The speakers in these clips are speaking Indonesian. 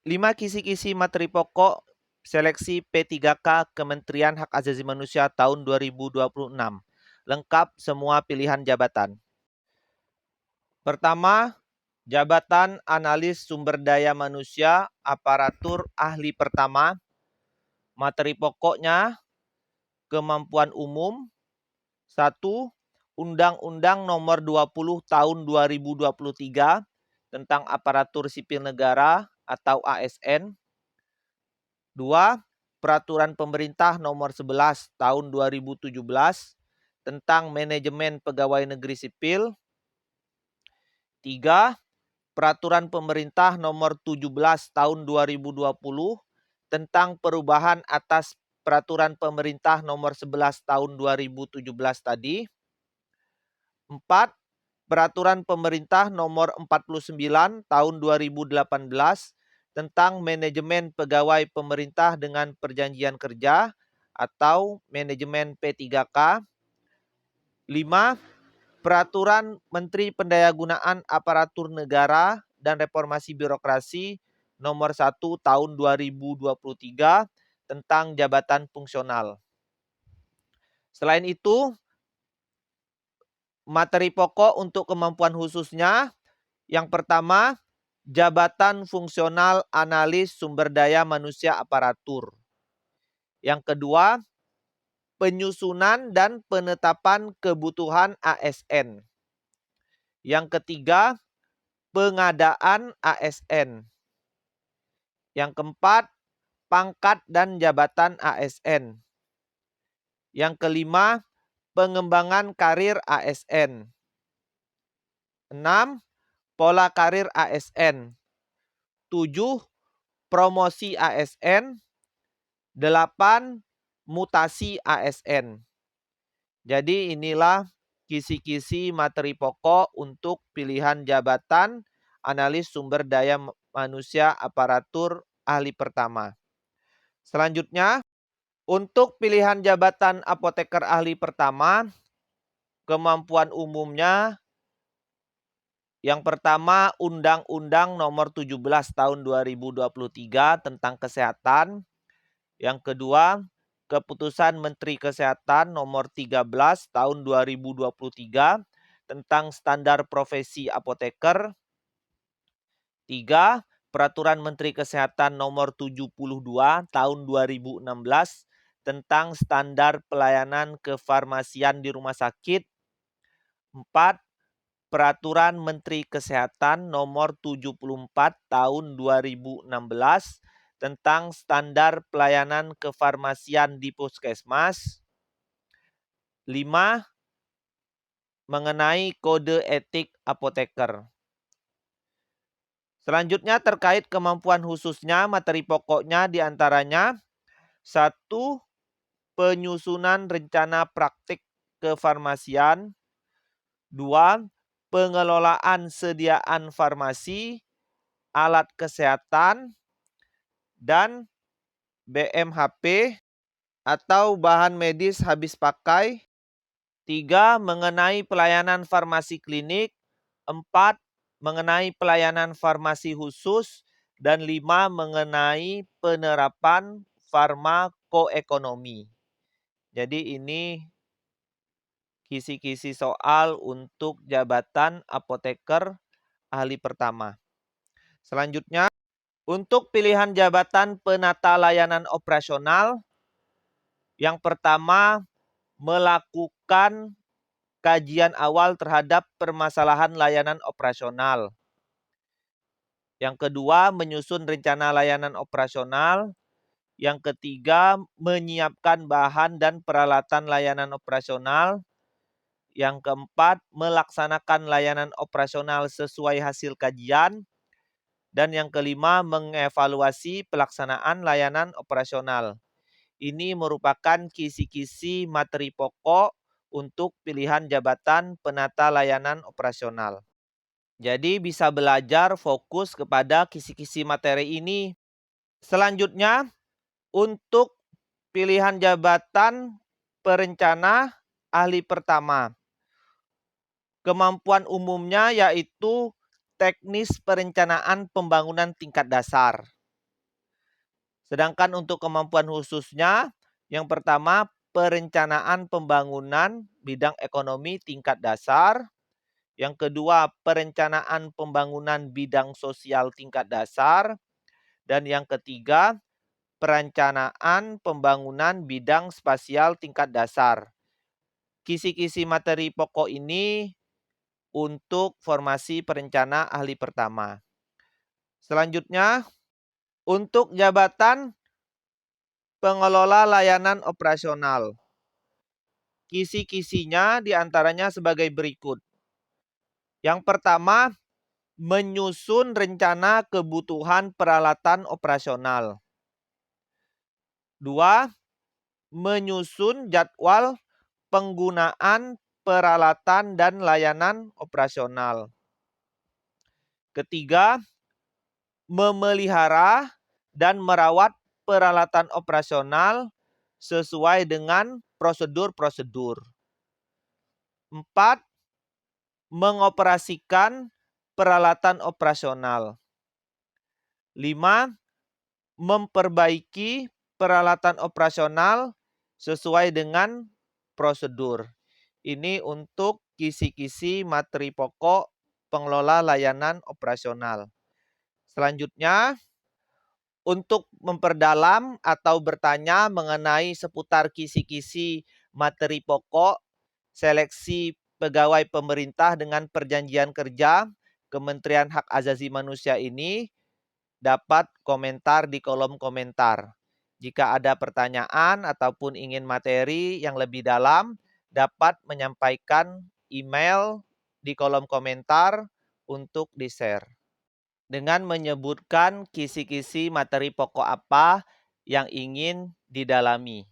5 kisi-kisi materi pokok seleksi P3K Kementerian Hak Asasi Manusia tahun 2026. Lengkap semua pilihan jabatan. Pertama, jabatan analis sumber daya manusia aparatur ahli pertama. Materi pokoknya kemampuan umum. 1. Undang-Undang Nomor 20 Tahun 2023 tentang aparatur sipil negara atau ASN. 2. Peraturan Pemerintah Nomor 11 Tahun 2017 tentang manajemen pegawai negeri sipil. 3. Peraturan Pemerintah Nomor 17 Tahun 2020 tentang perubahan atas Peraturan Pemerintah Nomor 11 Tahun 2017 tadi. 4. Peraturan Pemerintah Nomor 49 Tahun 2018 tentang manajemen pegawai pemerintah dengan perjanjian kerja atau manajemen P3K. 5. Peraturan Menteri Pendayagunaan Aparatur Negara dan Reformasi Birokrasi Nomor 1 Tahun 2023 tentang jabatan fungsional. Selain itu, materi pokok untuk kemampuan khususnya, yang pertama, jabatan fungsional analis sumber daya manusia aparatur. Yang kedua, penyusunan dan penetapan kebutuhan ASN. Yang ketiga, pengadaan ASN. Yang keempat, pangkat dan jabatan ASN. Yang kelima, pengembangan karir ASN. 6. Pola karir ASN. 7. Promosi ASN. 8. Mutasi ASN. Jadi inilah kisi-kisi materi pokok untuk pilihan jabatan analis sumber daya manusia aparatur ahli pertama. Selanjutnya, untuk pilihan jabatan apoteker ahli pertama, kemampuan umumnya yang pertama, Undang-Undang Nomor 17 Tahun 2023 tentang kesehatan. Yang kedua, Keputusan Menteri Kesehatan Nomor 13 Tahun 2023 tentang standar profesi apoteker. 3. Peraturan Menteri Kesehatan Nomor 72 Tahun 2016 tentang standar pelayanan kefarmasian di rumah sakit. 4. Peraturan Menteri Kesehatan Nomor 74 Tahun 2016 tentang standar pelayanan kefarmasian di puskesmas. 5. Mengenai kode etik apoteker. Selanjutnya terkait kemampuan khususnya, materi pokoknya diantaranya 1. Penyusunan rencana praktik kefarmasian. 2. Pengelolaan sediaan farmasi, alat kesehatan, dan BMHP atau bahan medis habis pakai. 3. Mengenai pelayanan farmasi klinik. 4. Mengenai pelayanan farmasi khusus. Dan 5. Mengenai penerapan farmakoekonomi. Jadi ini kisi-kisi soal untuk jabatan apoteker ahli pertama. Selanjutnya, untuk pilihan jabatan penata layanan operasional, yang pertama melakukan kajian awal terhadap permasalahan layanan operasional. Yang kedua, menyusun rencana layanan operasional. Yang ketiga, menyiapkan bahan dan peralatan layanan operasional. Yang keempat, melaksanakan layanan operasional sesuai hasil kajian. Dan yang kelima, mengevaluasi pelaksanaan layanan operasional. Ini merupakan kisi-kisi materi pokok untuk pilihan jabatan penata layanan operasional. Jadi bisa belajar fokus kepada kisi-kisi materi ini. Selanjutnya, untuk pilihan jabatan perencana ahli pertama. Kemampuan umumnya yaitu teknis perencanaan pembangunan tingkat dasar. Sedangkan untuk kemampuan khususnya, yang pertama perencanaan pembangunan bidang ekonomi tingkat dasar, yang kedua perencanaan pembangunan bidang sosial tingkat dasar, dan yang ketiga perencanaan pembangunan bidang spasial tingkat dasar. Kisi-kisi materi pokok ini untuk formasi perencana ahli pertama. Selanjutnya, untuk jabatan pengelola layanan operasional. Kisi-kisinya diantaranya sebagai berikut. Yang pertama, menyusun rencana kebutuhan peralatan operasional. 2. Menyusun jadwal penggunaan peralatan dan layanan operasional. Ketiga, memelihara dan merawat peralatan operasional sesuai dengan prosedur-prosedur. 4. Mengoperasikan peralatan operasional. 5. Memperbaiki peralatan operasional sesuai dengan prosedur. Ini untuk kisi-kisi materi pokok pengelola layanan operasional. Selanjutnya, untuk memperdalam atau bertanya mengenai seputar kisi-kisi materi pokok seleksi pegawai pemerintah dengan perjanjian kerja Kementerian Hak Asasi Manusia ini, dapat komentar di kolom komentar. Jika ada pertanyaan ataupun ingin materi yang lebih dalam, dapat menyampaikan email di kolom komentar untuk di-share. Dengan menyebutkan kisi-kisi materi pokok apa yang ingin didalami.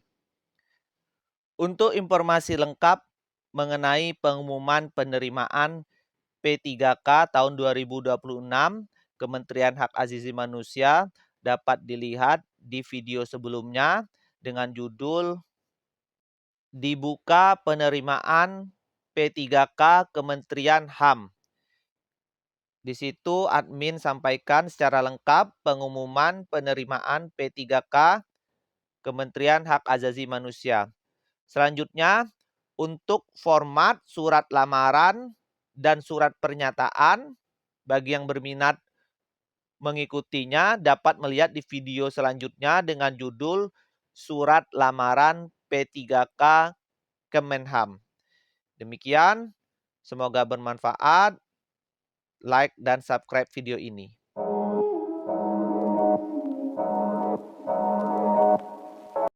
Untuk informasi lengkap mengenai pengumuman penerimaan P3K tahun 2026 Kementerian Hak Asasi Manusia dapat dilihat di video sebelumnya dengan judul Dibuka Penerimaan P3K Kementerian HAM. Di situ admin sampaikan secara lengkap pengumuman penerimaan P3K Kementerian Hak Asasi Manusia. Selanjutnya, untuk format surat lamaran dan surat pernyataan, bagi yang berminat mengikutinya dapat melihat di video selanjutnya dengan judul Surat Lamaran P3K Kemenham. Demikian, semoga bermanfaat. Like dan subscribe video ini.